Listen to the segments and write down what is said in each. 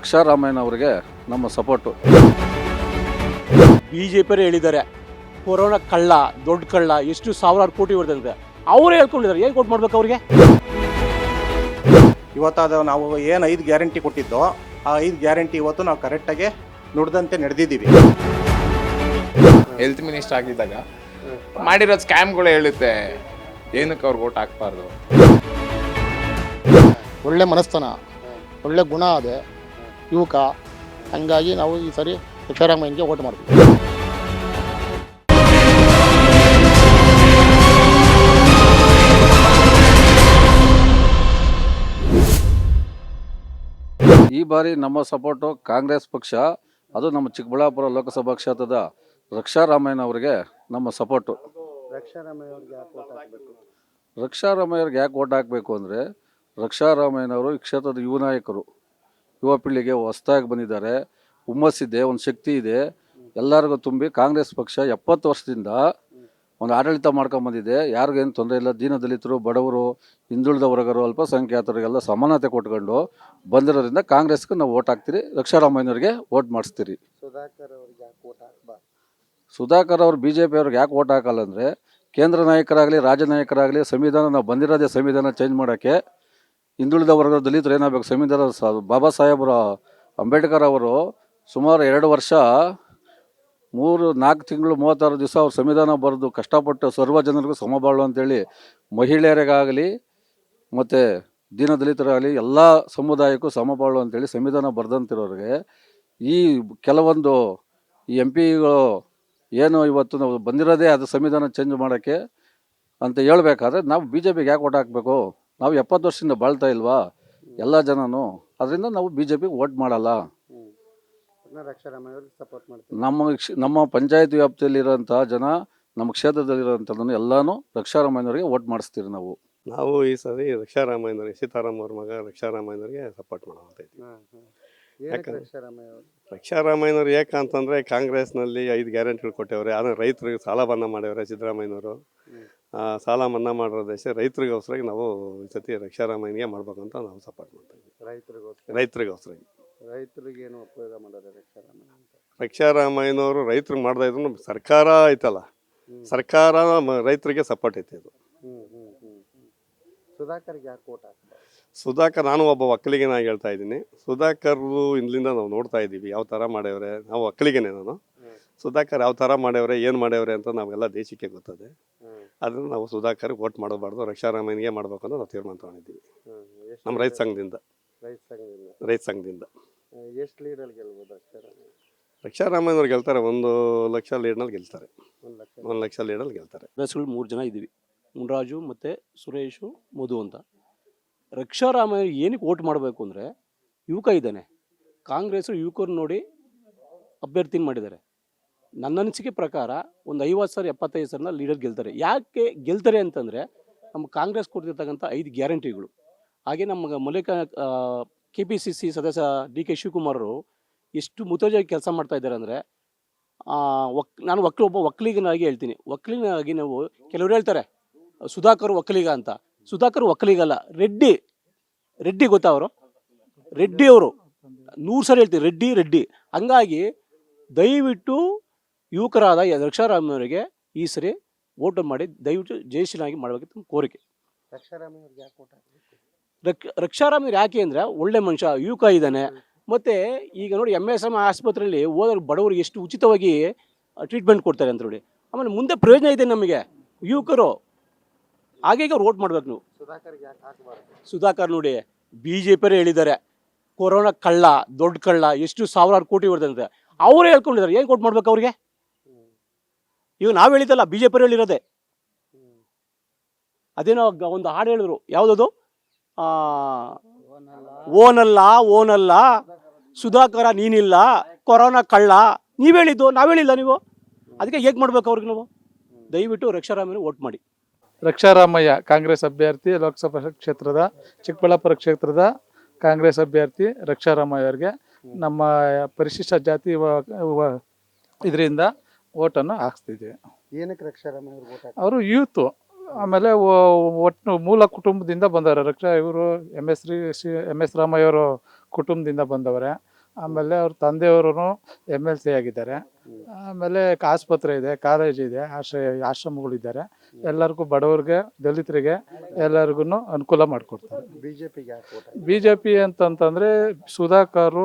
ರಕ್ಷಾರಾಮಯ್ಯ ಅವರಿಗೆ ನಮ್ಮ ಸಪೋರ್ಟು. ಬಿಜೆಪಿಯವರು ಹೇಳಿದ್ದಾರೆ ಕೊರೋನಾ ಕಳ್ಳ, ದೊಡ್ಡ ಕಳ್ಳ, ಎಷ್ಟು ಸಾವಿರಾರು ಕೋಟಿ ಹೊಡೆದಂತೆ ಅವರೇ ಹೇಳ್ಕೊಂಡಿದ್ದಾರೆ. ಏನು ಕೊಟ್ಟು ಮಾಡ್ಬೇಕು ಅವ್ರಿಗೆ? ಇವತ್ತಾದ ನಾವು ಏನು 5 ಗ್ಯಾರಂಟಿ ಕೊಟ್ಟಿದ್ದೋ ಆ 5 ಗ್ಯಾರಂಟಿ ಇವತ್ತು ನಾವು ಕರೆಕ್ಟಾಗಿ ನುಡಿದಂತೆ ನಡೆದಿದ್ದೀವಿ. ಹೆಲ್ತ್ ಮಿನಿಸ್ಟರ್ ಆಗಿದ್ದಾಗ ಮಾಡಿರೋ ಸ್ಕ್ಯಾಮ್ಗಳು ಹೇಳುತ್ತೆ, ಏನಕ್ಕೆ ಅವ್ರಿಗೆ ಓಟ್ ಹಾಕ್ಬಾರ್ದು. ಒಳ್ಳೆ ಮನಸ್ಥಾನ, ಒಳ್ಳೆ ಗುಣ ಅದೇ ಯುವಕ. ಹಂಗಾಗಿ ನಾವು ಈ ಸರಿ ಸಿದ್ದರಾಮಯ್ಯನಿಗೆ ಓಟ್ ಮಾಡ್ತೀವಿ. ಈ ಬಾರಿ ನಮ್ಮ ಸಪೋರ್ಟು ಕಾಂಗ್ರೆಸ್ ಪಕ್ಷ, ಅದು ನಮ್ಮ ಚಿಕ್ಕಬಳ್ಳಾಪುರ ಲೋಕಸಭಾ ಕ್ಷೇತ್ರದ ರಕ್ಷಾರಾಮಯ್ಯ ಅವರಿಗೆ ನಮ್ಮ ಸಪೋರ್ಟು. ರಕ್ಷಾರಾಮಯ್ಯವ್ರಿಗೆ ಯಾಕೆ ಓಟ್ ಹಾಕಬೇಕು ಅಂದರೆ, ರಕ್ಷಾರಾಮಯ್ಯನವರು ಈ ಕ್ಷೇತ್ರದ ಯುವ ನಾಯಕರು, ಯುವ ಪೀಳಿಗೆ ಹೊಸದಾಗಿ ಬಂದಿದ್ದಾರೆ, ಹುಮ್ಮಸ್ಸಿದೆ, ಒಂದು ಶಕ್ತಿ ಇದೆ, ಎಲ್ಲರಿಗೂ ತುಂಬಿ ಕಾಂಗ್ರೆಸ್ ಪಕ್ಷ 70 ವರ್ಷದಿಂದ ಒಂದು ಆಡಳಿತ ಮಾಡ್ಕೊಂಬಂದಿದೆ. ಯಾರಿಗೇನು ತೊಂದರೆ ಇಲ್ಲ. ದೀನದಲಿತರು, ಬಡವರು, ಹಿಂದುಳಿದ ವರ್ಗರು, ಅಲ್ಪಸಂಖ್ಯಾತರಿಗೆಲ್ಲ ಸಮಾನತೆ ಕೊಟ್ಕೊಂಡು ಬಂದಿರೋದ್ರಿಂದ ಕಾಂಗ್ರೆಸ್ಗೆ ನಾವು ಓಟ್ ಹಾಕ್ತೀರಿ. ರಕ್ಷಾರಾಮಯ್ಯನವ್ರಿಗೆ ಓಟ್ ಮಾಡಿಸ್ತೀರಿ. ಸುಧಾಕರ್ ಅವರು BJP ಅವ್ರಿಗೆ ಯಾಕೆ ಓಟ್ ಹಾಕಲ್ಲ ಅಂದರೆ, ಕೇಂದ್ರ ನಾಯಕರಾಗಲಿ ರಾಜ್ಯ ನಾಯಕರಾಗಲಿ ಸಂವಿಧಾನ ನಾವು ಬಂದಿರೋದೇ ಸಂವಿಧಾನ ಚೇಂಜ್ ಮಾಡೋಕ್ಕೆ. ಹಿಂದುಳಿದ ವರ್ಗದ ದಲಿತರು ಏನಾಗಬೇಕು, ಸಂವಿಧಾನ ಬಾಬಾ ಸಾಹೇಬರ ಅಂಬೇಡ್ಕರ್ ಅವರು ಸುಮಾರು 2 ವರ್ಷ 3-4 ತಿಂಗಳು 36 ದಿವಸ ಅವ್ರು ಸಂವಿಧಾನ ಬರೆದು ಕಷ್ಟಪಟ್ಟು ಸರ್ವ ಜನರಿಗೂ ಸಮಬಾಳು ಅಂತೇಳಿ, ಮಹಿಳೆಯರಿಗಾಗಲಿ ಮತ್ತು ದೀನದಲಿತರಾಗಲಿ ಎಲ್ಲ ಸಮುದಾಯಕ್ಕೂ ಸಮಬಾಳು ಅಂತೇಳಿ ಸಂವಿಧಾನ ಬರೆದಂತಿರೋರಿಗೆ ಈ ಕೆಲವೊಂದು ಈ MP ಗಳು ಏನು ಇವತ್ತು ನಾವು ಬಂದಿರೋದೇ ಅದು ಸಂವಿಧಾನ ಚೇಂಜ್ ಮಾಡೋಕ್ಕೆ ಅಂತ ಹೇಳ್ಬೇಕಾದ್ರೆ ನಾವು BJPಗೆ ಯಾಕೆ ಓಟ್ ಹಾಕಬೇಕು? ನಾವು 70 ವರ್ಷದಿಂದ ಬಾಳ್ತಾ ಇಲ್ವಾ ಎಲ್ಲ ಜನನು? ಅದರಿಂದ ನಾವು BJPಗೆ ಓಟ್ ಮಾಡಲ್ಲ. ನಮ್ಮ ಪಂಚಾಯತ್ ವ್ಯಾಪ್ತಿಯಲ್ಲಿರೋಂಥ ಜನ, ನಮ್ಮ ಕ್ಷೇತ್ರದಲ್ಲಿರೋಂಥದ್ದನ್ನು ಎಲ್ಲನೂ ರಕ್ಷಾರಾಮಯ್ಯನವರಿಗೆ ಓಟ್ ಮಾಡಿಸ್ತೀರಿ ನಾವು. ಈ ಸರಿ ರಕ್ಷಾರಾಮಯ್ಯನವರಿಗೆ, ಸೀತಾರಾಮ್ ಅವ್ರ ಮಗ ರಕ್ಷಾರಾಮಯ್ಯನವರಿಗೆ ಸಪೋರ್ಟ್ ಮಾಡೋಂತ ಇದ್ದೀವಿ. ರಕ್ಷಾರಾಮಯ್ಯನವ್ರು ಯಾಕಂತಂದರೆ, ಕಾಂಗ್ರೆಸ್ನಲ್ಲಿ 5 ಗ್ಯಾರಂಟಿಗಳು ಕೊಟ್ಟವ್ರೆ, ಆದರೆ ರೈತರಿಗೆ ಸಾಲ ಮನ್ನಾ ಮಾಡ್ಯವ್ರೆ ಸಿದ್ದರಾಮಯ್ಯನವರು. ಸಾಲ ಮನ್ನಾ ಮಾಡಿರೋದೇಶ ರೈತರಿಗೋಸ್ಕರ ನಾವು ಈ ಸತಿ ರಕ್ಷಾರಾಮಯ್ಯನಿಗೆ ಮಾಡ್ಬೇಕಂತ ನಾವು ಸಪೋರ್ಟ್ ಮಾಡ್ತಾ ಇದ್ದೀವಿ. ರೈತರಿಗೋಸ್ಕರ ರೈತರಿಗೇನು ಉಪಯೋಗ ಮಾಡೋದು ರಕ್ಷಾರಾಮಯ್ಯನವರು ರೈತರಿಗೆ ಮಾಡ್ತಾ ಇದ್ರು. ಸರ್ಕಾರ ಐತಲ್ಲ, ಸರ್ಕಾರ ರೈತರಿಗೆ ಸಪೋರ್ಟ್ ಐತೆ. ಇದು ಸುಧಾಕರ್ಗೆ ಯಾಕೆ ಓಟ್ ಹಾಕ್ತಾರೆ? ಸುಧಾಕರ್, ನಾನು ಒಬ್ಬ ಒಕ್ಕಲಿಗನಾಗಿ ಹೇಳ್ತಾ ಇದ್ದೀನಿ. ಸುಧಾಕರ್ದು ಇಂದಲಿಂದ ನಾವು ನೋಡ್ತಾ ಇದ್ದೀವಿ ಯಾವ ಥರ ಮಾಡ್ಯವ್ರೆ. ನಾವು ಒಕ್ಕಲಿಗನೇ ನಾನು. ಸುಧಾಕರ್ ಯಾವ ಥರ ಮಾಡ್ಯವ್ರೆ, ಏನು ಮಾಡ್ಯವ್ರೆ ಅಂತ ನಾವೆಲ್ಲ ದೇಶಕ್ಕೆ ಗೊತ್ತದೆ. ಅದನ್ನು ನಾವು ಸುಧಾಕರ್ಗೆ ಓಟ್ ಮಾಡಬಾರ್ದು, ರಕ್ಷಾರಾಮಯ್ಯನಿಗೆ ಮಾಡ್ಬೇಕು ಅಂತ ನಾವು ತೀರ್ಮಾನ ತಗೊಂಡಿದ್ದೀವಿ ನಮ್ಮ ರೈತ ಸಂಘದಿಂದ. ಎಷ್ಟು ಲೀಡಲ್ಲಿ ಗೆಲ್ಬೋದು ರಕ್ಷಾರಾಮಯ್ಯನವ್ರು ಗೆಲ್ತಾರೆ. 1 ಲಕ್ಷ ಲೀಡ್ನಲ್ಲಿ ಗೆಲ್ತಾರೆ. 1 ಲಕ್ಷ ಲೀಡಲ್ಲಿ ಗೆಲ್ತಾರೆ. ಬಸ್ಗಳು 3 ಜನ ಇದ್ದೀವಿ, ಮುನ್ರಾಜು ಮತ್ತು ಸುರೇಶು, ಮಧು ಅಂತ. ರಕ್ಷಾರಾಮಯ್ಯ ಏನಕ್ಕೆ ಓಟ್ ಮಾಡಬೇಕು ಅಂದರೆ, ಯುವಕ ಇದ್ದಾನೆ. ಕಾಂಗ್ರೆಸ್ಸು ಯುವಕರು ನೋಡಿ ಅಭ್ಯರ್ಥಿನ ಮಾಡಿದ್ದಾರೆ. ನನ್ನ ಅನಿಸಿಕೆ ಪ್ರಕಾರ ಒಂದು 50,000-75,000 ಲೀಡರ್ ಗೆಲ್ತಾರೆ. ಯಾಕೆ ಗೆಲ್ತಾರೆ ಅಂತಂದರೆ, ನಮ್ಮ ಕಾಂಗ್ರೆಸ್ ಕೊಡ್ತಿರ್ತಕ್ಕಂಥ 5 ಗ್ಯಾರಂಟಿಗಳು, ಹಾಗೆ ನಮ್ಮ KPCC ಸದಸ್ಯ DK ಶಿವಕುಮಾರ್ ಅವರು ಎಷ್ಟು ಮುತುವರ್ಜಿಯಾಗಿ ಕೆಲಸ ಮಾಡ್ತಾ ಇದ್ದಾರೆ ಅಂದರೆ, ನಾನು ಒಬ್ಬ ಒಕ್ಕಲಿಗನಾಗಿ ಹೇಳ್ತೀನಿ. ಒಕ್ಕಲಿಗನಾಗಿ ನಾವು ಕೆಲವರು ಹೇಳ್ತಾರೆ ಸುಧಾಕರ್ ಒಕ್ಕಲಿಗ ಅಂತ. ಸುಧಾಕರ್ ಒಕ್ಕಲಿಗಲ್ಲ, ರೆಡ್ಡಿ ಗೊತ್ತಾ ಅವರು? ರೆಡ್ಡಿ ಅವರು 100 ಸರಿ ಹೇಳ್ತೀವಿ, ರೆಡ್ಡಿ. ಹಂಗಾಗಿ ದಯವಿಟ್ಟು ಯುವಕರಾದ ರಕ್ಷಾರಾಮಯ್ಯವರಿಗೆ ಈ ಸರಿ ಓಟ್ ಮಾಡಿ ದಯವಿಟ್ಟು ಜಯಶೀಲನಾಗಿ ಮಾಡಬೇಕಿತ್ತು ಕೋರಿಕೆ. ರಕ್ಷಾರಾಮಯ್ಯ ಯಾಕೆ ಅಂದರೆ, ಒಳ್ಳೆ ಮನುಷ್ಯ, ಯುವಕ ಇದ್ದಾನೆ. ಮತ್ತು ಈಗ ನೋಡಿ MSM ಆಸ್ಪತ್ರೆಯಲ್ಲಿ ಹೋದ್ರೆ ಬಡವರಿಗೆ ಎಷ್ಟು ಉಚಿತವಾಗಿ ಟ್ರೀಟ್ಮೆಂಟ್ ಕೊಡ್ತಾರೆ ಅಂತ ನೋಡಿ. ಆಮೇಲೆ ಮುಂದೆ ಪ್ರಯೋಜನ ಇದೆ ನಮಗೆ ಯುವಕರು. ಹಾಗೆ ಅವ್ರು ಓಟ್ ಮಾಡ್ಬೇಕು ನೀವು. ಸುಧಾಕರ್ ನೋಡಿ BJPಯವರು ಹೇಳಿದ್ದಾರೆ ಕೊರೋನಾ ಕಳ್ಳ, ದೊಡ್ಡ ಕಳ್ಳ, ಎಷ್ಟು ಸಾವಿರಾರು ಕೋಟಿ ಹೊಡೆದಂತೆ ಅವರೇ ಹೇಳ್ಕೊಂಡಿದ್ದಾರೆ. ಏನು ಕೊಟ್ಟು ಮಾಡ್ಬೇಕು ಅವ್ರಿಗೆ? ಈಗ ನಾವು ಹೇಳಿದ್ದಲ್ಲ, BJPಯವರು ಹೇಳಿರೋದೆ. ಅದೇನೋ ಒಂದು ಹಾಡು ಹೇಳಿದ್ರು, ಯಾವುದದು? ಓನಲ್ಲ ಸುಧಾಕರ ನೀನಿಲ್ಲ, ಕೊರೋನಾ ಕಳ್ಳ. ನೀವು ಹೇಳಿದ್ದು, ನಾವು ಹೇಳಿಲ್ಲ. ನೀವು ಅದಕ್ಕೆ ಹೇಗೆ ಮಾಡ್ಬೇಕು ಅವ್ರಿಗೆ? ನಾವು ದಯವಿಟ್ಟು ರಕ್ಷಾರಾಮಯ್ಯ ಓಟ್ ಮಾಡಿ. ರಕ್ಷಾರಾಮಯ್ಯ ಕಾಂಗ್ರೆಸ್ ಅಭ್ಯರ್ಥಿ, ಲೋಕಸಭಾ ಕ್ಷೇತ್ರದ ಚಿಕ್ಕಬಳ್ಳಾಪುರ ಕ್ಷೇತ್ರದ ಕಾಂಗ್ರೆಸ್ ಅಭ್ಯರ್ಥಿ ರಕ್ಷಾರಾಮಯ್ಯ ಅವರಿಗೆ ನಮ್ಮ ಪರಿಶಿಷ್ಟ ಜಾತಿ ಇದರಿಂದ ಓಟನ್ನು ಹಾಕ್ಸ್ತಿದ್ದೀವಿ. ಏನಕ್ಕೆ ರಕ್ಷಾರಾಮಯ್ಯ? ಅವರು ಯೂತು, ಆಮೇಲೆ ಒಟ್ಟು ಮೂಲ ಕುಟುಂಬದಿಂದ ಬಂದವರು. ಇವರು ಎಮ್ ಎಸ್ ರಾಮಯ್ಯ ಅವರು ಕುಟುಂಬದಿಂದ ಬಂದವರೇ. ಆಮೇಲೆ ಅವ್ರ ತಂದೆಯವರು MLC ಆಗಿದ್ದಾರೆ. ಆಮೇಲೆ ಆಸ್ಪತ್ರೆ ಇದೆ, ಕಾಲೇಜ್ ಇದೆ, ಆಶ್ರಮಗಳಿದ್ದಾರೆ. ಎಲ್ಲರಿಗೂ ಬಡವರಿಗೆ, ದಲಿತರಿಗೆ ಎಲ್ಲರಿಗೂ ಅನುಕೂಲ ಮಾಡಿಕೊಡ್ತಾರೆ. BJP ಅಂತಂತಂದರೆ ಸುಧಾಕರ್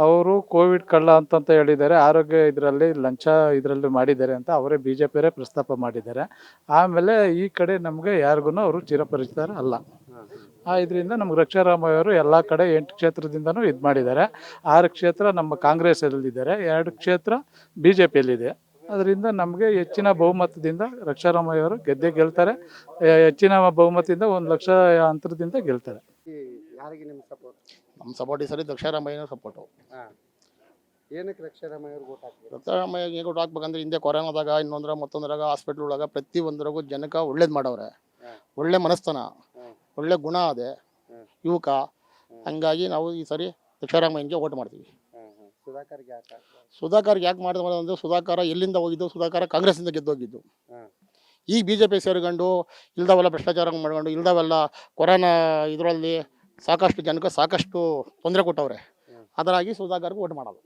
ಅವರು ಕೋವಿಡ್ ಕಳ್ಳ ಅಂತಂತ ಹೇಳಿದ್ದಾರೆ. ಆರೋಗ್ಯ ಇದರಲ್ಲಿ ಲಂಚ ಇದರಲ್ಲಿ ಮಾಡಿದ್ದಾರೆ ಅಂತ ಅವರೇ BJPಯವರೇ ಪ್ರಸ್ತಾಪ ಮಾಡಿದ್ದಾರೆ. ಆಮೇಲೆ ಈ ಕಡೆ ನಮಗೆ ಯಾರಿಗೂ ಅವರು ಚಿರಪರಿಚಿತರ ಅಲ್ಲ. ಇದರಿಂದ ನಮ್ಗೆ ರಕ್ಷಾರಾಮಯ್ಯವರು ಎಲ್ಲ ಕಡೆ 8 ಕ್ಷೇತ್ರದಿಂದನೂ ಇದು ಮಾಡಿದ್ದಾರೆ. 6 ಕ್ಷೇತ್ರ ನಮ್ಮ ಕಾಂಗ್ರೆಸ್ಸಲ್ಲಿದ್ದಾರೆ, 2 ಕ್ಷೇತ್ರ BJPಯಲ್ಲಿದೆ. ಅದರಿಂದ ನಮಗೆ ಹೆಚ್ಚಿನ ಬಹುಮತದಿಂದ ರಕ್ಷಾರಾಮಯ್ಯವರು ಗೆದ್ದೇ ಗೆಲ್ತಾರೆ. ಹೆಚ್ಚಿನ ಬಹುಮತದಿಂದ 1 ಲಕ್ಷ ಅಂತರದಿಂದ ಗೆಲ್ತಾರೆ. ನಮ್ಮ ಸಪೋರ್ಟ್ ಈ ಸರಿ ರಕ್ಷಾರಾಮಯ್ಯನ ಸಪೋರ್ಟು. ಏನಕ್ಕೆ ರಕ್ಷಾರಾಮಯ್ಯ ಓಟ್ ಹಾಕ್ಬೇಕು? ರಕ್ಷಾರಾಮಯ್ಯ ಓಟ್ ಹಾಕ್ಬೇಕಂದ್ರೆ ಹಿಂದೆ ಕೊರೋನಾದಾಗ ಇನ್ನೊಂದರ ಮತ್ತೊಂದರಾಗ ಹಾಸ್ಪಿಟ್ಲ್ ಒಳಗೆ ಪ್ರತಿ ಒಂದರಾಗೂ ಜನಕ್ಕೆ ಒಳ್ಳೇದು ಮಾಡವ್ರೆ. ಒಳ್ಳೆ ಮನಸ್ಥಾನ, ಒಳ್ಳೆ ಗುಣ ಅದೇ ಯುವಕ. ಹಂಗಾಗಿ ನಾವು ಈ ಸರಿ ರಕ್ಷಾರಾಮಯ್ಯನಿಗೆ ಓಟ್ ಮಾಡ್ತೀವಿ. ಸುಧಾಕರ್ಗೆ ಯಾಕೆ ಹಾಕ್ಬೇಕು? ಸುಧಾಕರ್ಗೆ ಯಾಕೆ ಮಾಡಿದ್ರೆ ಅಂದರೆ ಸುಧಾಕರ ಎಲ್ಲಿಂದ ಹೋಗಿದ್ದು? ಸುಧಾಕರ ಕಾಂಗ್ರೆಸ್ಸಿಂದ ಗೆದ್ದೋಗಿದ್ದು. ಈಗ BJP ಸೇರ್ಕೊಂಡು ಇಲ್ದವೆಲ್ಲ ಭ್ರಷ್ಟಾಚಾರ ಮಾಡ್ಕೊಂಡು ಇಲ್ದವೆಲ್ಲ ಕೊರೋನಾ ಇದರಲ್ಲಿ ಸಾಕಷ್ಟು ಜನಕ್ಕೆ ಸಾಕಷ್ಟು ತೊಂದರೆ ಕೊಟ್ಟವ್ರೆ. ಅದರಾಗಿ ಸುಧಾಕರ್ಗೆ ಓಟ್ ಮಾಡೋದು.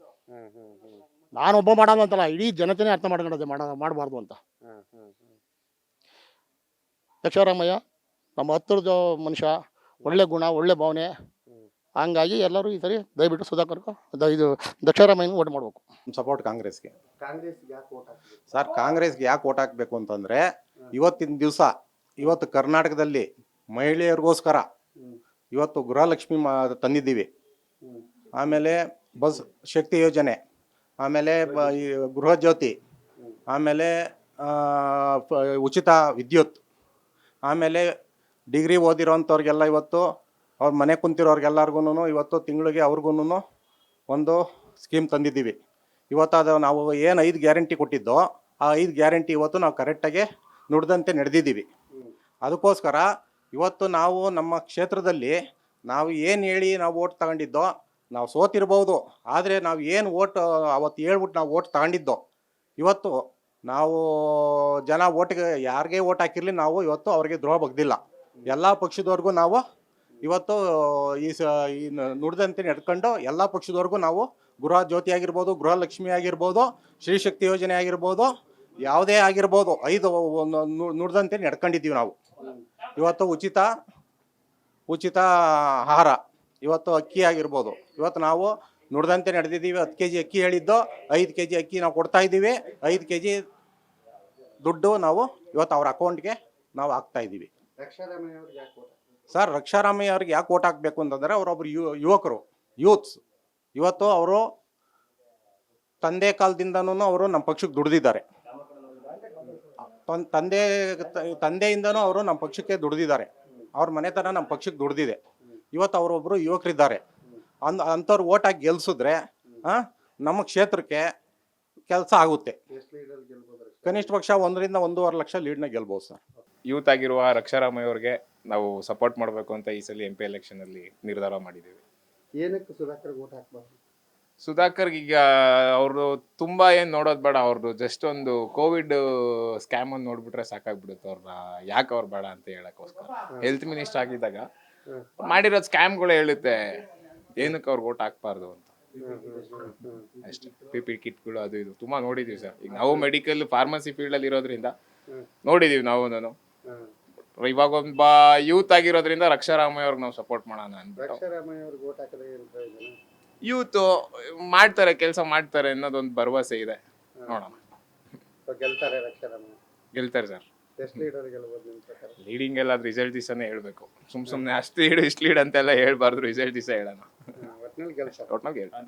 ನಾನೊಬ್ಬ ಮಾಡೋದು ಅಂತಲ್ಲ, ಇಡೀ ಜನತೆನೇ ಅರ್ಥ ಮಾಡ್ಕೊಂಡದೆ ಮಾಡಬಾರ್ದು ಅಂತ. ರಕ್ಷಾರಾಮಯ್ಯ ನಮ್ಮ ಹತ್ತಿರದ ಮನುಷ್ಯ, ಒಳ್ಳೆ ಗುಣ, ಒಳ್ಳೆ ಭಾವನೆ. ಹಂಗಾಗಿ ಎಲ್ಲರೂ ಈ ಸರಿ ದಯವಿಟ್ಟು ಸುಧಾಕರ್ಗೆ ಇದು ರಕ್ಷಾರಾಮಯ್ಯನ ಓಟ್ ಮಾಡಬೇಕು. ಸಪೋರ್ಟ್ ಕಾಂಗ್ರೆಸ್ಗೆ. ಕಾಂಗ್ರೆಸ್ಗೆ ಯಾಕೆ ಓಟ್ ಹಾಕ್ಬೇಕು? ಸರ್, ಕಾಂಗ್ರೆಸ್ಗೆ ಯಾಕೆ ಓಟ್ ಹಾಕಬೇಕು ಅಂತಂದರೆ, ಇವತ್ತಿನ ದಿವಸ ಇವತ್ತು ಕರ್ನಾಟಕದಲ್ಲಿ ಮಹಿಳೆಯರಿಗೋಸ್ಕರ ಇವತ್ತು ಗೃಹಲಕ್ಷ್ಮಿ ತಂದಿದ್ದೀವಿ. ಆಮೇಲೆ ಬಸ್ ಶಕ್ತಿ ಯೋಜನೆ, ಆಮೇಲೆ ಈ ಗೃಹ ಜ್ಯೋತಿ, ಆಮೇಲೆ ಉಚಿತ ವಿದ್ಯುತ್, ಆಮೇಲೆ ಡಿಗ್ರಿ ಓದಿರೋಂಥವ್ರಿಗೆಲ್ಲ ಇವತ್ತು ಅವ್ರ ಮನೆ ಕುಂತಿರೋರ್ಗೆಲ್ಲರಿಗೂ ಇವತ್ತು ತಿಂಗಳಿಗೆ ಅವ್ರಿಗೂ ಒಂದು ಸ್ಕೀಮ್ ತಂದಿದ್ದೀವಿ. ಇವತ್ತು ಅದು ನಾವು ಏನು 5 ಗ್ಯಾರಂಟಿ ಕೊಟ್ಟಿದ್ದೋ ಆ 5 ಗ್ಯಾರಂಟಿ ಇವತ್ತು ನಾವು ಕರೆಕ್ಟಾಗಿ ನುಡಿದಂತೆ ನಡೆದಿದ್ದೀವಿ. ಅದಕ್ಕೋಸ್ಕರ ಇವತ್ತು ನಾವು ನಮ್ಮ ಕ್ಷೇತ್ರದಲ್ಲಿ ನಾವು ಏನು ಹೇಳಿ ನಾವು ಓಟ್ ತಗೊಂಡಿದ್ದೋ, ನಾವು ಸೋತಿರ್ಬೋದು, ಆದರೆ ನಾವು ಏನು ಓಟ್ ಅವತ್ತು ಹೇಳ್ಬಿಟ್ಟು ನಾವು ಓಟ್ ತಗೊಂಡಿದ್ದೋ, ಇವತ್ತು ನಾವು ಜನ ಓಟಿಗೆ ಯಾರಿಗೆ ಓಟ್ ಹಾಕಿರಲಿ ನಾವು ಇವತ್ತು ಅವ್ರಿಗೆ ದ್ರೋಹ ಬಗ್ದಿಲ್ಲ. ಎಲ್ಲ ಪಕ್ಷದವ್ರಿಗೂ ನಾವು ಇವತ್ತು ಈ ನುಡಿದಂತೆ ನಡ್ಕೊಂಡು ಎಲ್ಲ ಪಕ್ಷದವ್ರಿಗೂ ನಾವು ಗೃಹ ಜ್ಯೋತಿ ಆಗಿರ್ಬೋದು, ಗೃಹಲಕ್ಷ್ಮಿ ಆಗಿರ್ಬೋದು, ಶ್ರೀಶಕ್ತಿ ಯೋಜನೆ ಆಗಿರ್ಬೋದು, ಯಾವುದೇ ಆಗಿರ್ಬೋದು 5 ನುಡಿದಂತೆ ನಡ್ಕೊಂಡಿದ್ದೀವಿ ನಾವು. ಇವತ್ತು ಉಚಿತ ಆಹಾರ, ಇವತ್ತು ಅಕ್ಕಿ ಆಗಿರ್ಬೋದು, ಇವತ್ತು ನಾವು ನುಡಿದಂತೆ ನಡೆದಿದ್ದೀವಿ. 10 kg ಅಕ್ಕಿ ಹೇಳಿದ್ದು 5 kg ಅಕ್ಕಿ ನಾವು ಕೊಡ್ತಾ ಇದ್ದೀವಿ. 5 kg ದುಡ್ಡು ನಾವು ಇವತ್ತು ಅವ್ರ ಅಕೌಂಟ್ಗೆ ನಾವು ಹಾಕ್ತಾ ಇದ್ದೀವಿ. ರಕ್ಷಾರಾಮಯ್ಯ ಅವ್ರಿಗೆ ಯಾಕೆ ಓಟ್ ಹಾಕ್ಬೇಕು? ಸರ್, ರಕ್ಷಾರಾಮಯ್ಯ ಅವ್ರಿಗೆ ಯಾಕೆ ಓಟ್ ಹಾಕಬೇಕು ಅಂತಂದರೆ, ಅವರೊಬ್ಬರು ಯುವಕರು, ಯೂತ್ಸ್. ಇವತ್ತು ಅವರು ತಂದೆ ಕಾಲದಿಂದನೂ ಅವರು ನಮ್ಮ ಪಕ್ಷಕ್ಕೆ ದುಡಿದಿದ್ದಾರೆ. ತಂದೆಯಿಂದನೂ ಅವರು ನಮ್ಮ ಪಕ್ಷಕ್ಕೆ ದುಡಿದಿದ್ದಾರೆ. ಅವ್ರ ಮನೆತನ ನಮ್ಮ ಪಕ್ಷಕ್ಕೆ ದುಡಿದಿದೆ. ಇವತ್ತು ಅವರೊಬ್ಬರು ಯುವಕರಿದ್ದಾರೆ. ಅಂಥವ್ರು ಓಟ್ ಹಾಕಿ ಗೆಲ್ಸಿದ್ರೆ ನಮ್ಮ ಕ್ಷೇತ್ರಕ್ಕೆ ಕೆಲಸ ಆಗುತ್ತೆ. ಎಷ್ಟು ಲೀಡರ್ ಗೆಲ್ಬೋದು? ಕನಿಷ್ಠ ಪಕ್ಷ 1 ರಿಂದ 1.5 ಲಕ್ಷ ಲೀಡ್ನ ಗೆಲ್ಬೋದು ಸರ್. ಯೂತ್ ಆಗಿರುವ ರಕ್ಷಾರಾಮಯ್ಯ ಅವ್ರಿಗೆ ನಾವು ಸಪೋರ್ಟ್ ಮಾಡಬೇಕು ಅಂತ ಈ ಸಲ MP ಎಲೆಕ್ಷನಲ್ಲಿ ನಿರ್ಧಾರ ಮಾಡಿದ್ದೀವಿ. ಏನಕ್ಕೆ ಸುಧಾಕರ್ಗೆ ಓಟ್ ಹಾಕ್ಬಾರ್ದು? ಸುಧಾಕರ್ಗೆ ಈಗ ಅವ್ರದ್ದು ತುಂಬಾ ಏನು ನೋಡೋದು ಬೇಡ. ಅವ್ರದ್ದು ಜಸ್ಟ್ ಒಂದು ಕೋವಿಡ್ ಸ್ಕ್ಯಾಮ್ ಅನ್ನು ನೋಡ್ಬಿಟ್ರೆ ಸಾಕಾಗ್ಬಿಡುತ್ತೆ. ಅವ್ರನ್ನ ಯಾಕೆ ಅವ್ರು ಬೇಡ ಅಂತ ಹೇಳಕ್ಕೋಸ್ಕರ ಹೆಲ್ತ್ ಮಿನಿಸ್ಟರ್ ಆಗಿದ್ದಾಗ ಮಾಡಿರೋದು ಸ್ಕ್ಯಾಮ್ಗಳು ಹೇಳುತ್ತೆ, ಏನಕ್ಕೆ ಅವ್ರಿಗೆ ಓಟ್ ಹಾಕ್ಬಾರ್ದು ಅಂತ ಅಷ್ಟೇ. PP ಕಿಟ್ಗಳು ಅದು ಇದು ತುಂಬಾ ನೋಡಿದೀವಿ ಸರ್. ಈಗ ನಾವು ಮೆಡಿಕಲ್ ಫಾರ್ಮಸಿ ಫೀಲ್ಡಲ್ಲಿ ಇರೋದ್ರಿಂದ ನೋಡಿದೀವಿ ನಾವು. ಇವಾಗ ಒಬ್ಬ ಯೂತ್ ಆಗಿರೋದ್ರಿಂದ ರಕ್ಷಾರಾಮಯ್ಯ ಅವ್ರಿಗೆ ನಾವು ಸಪೋರ್ಟ್ ಮಾಡೋಣ ಅಂದ್ಬಿಟ್ಟು. ರಕ್ಷಾರಾಮಯ್ಯ ಅವ್ರಿಗೆ ಓಟ್ ಹಾಕಿದ್ರೆ ಏನು ಪ್ರಯೋಜನ? ಯೂತ್ ಮಾಡ್ತಾರೆ, ಕೆಲಸ ಮಾಡ್ತಾರೆ ಅನ್ನೋದೊಂದು ಭರವಸೆ ಇದೆ. ನೋಡೋಣ, ಗೆಲ್ತಾರೆ ರಕ್ಷಾರಾಮಯ್ಯ? ಗೆಲ್ತಾರೆ ಸರ್. ಎಷ್ಟು ಲೀಡರ್ ಗೆಲ್ಬೋದು ನಿಮ್ಮ ಪ್ರಕಾರ? ಲೀಡಿಂಗ್ ಎಲ್ಲ ರಿಸಲ್ಟ್ ದಿವಸನೇ ಹೇಳ್ಬೇಕು. ಸುಮ್ಮನೆ ಅಷ್ಟು ಲೀಡ್ ಇಷ್ಟು ಲೀಡ್ ಅಂತೆಲ್ಲ ಹೇಳ್ಬಾರ್ದು. ರಿಸಲ್ಟ್ ದಿವಸ ಹೇಳೋಣ. ಒಟ್ಟಿನಲ್ಲಿ ಗೆಲ್ತಾರೆ. ಒಟ್ನಾಗ ಹೇಳ್ತಾರೆ.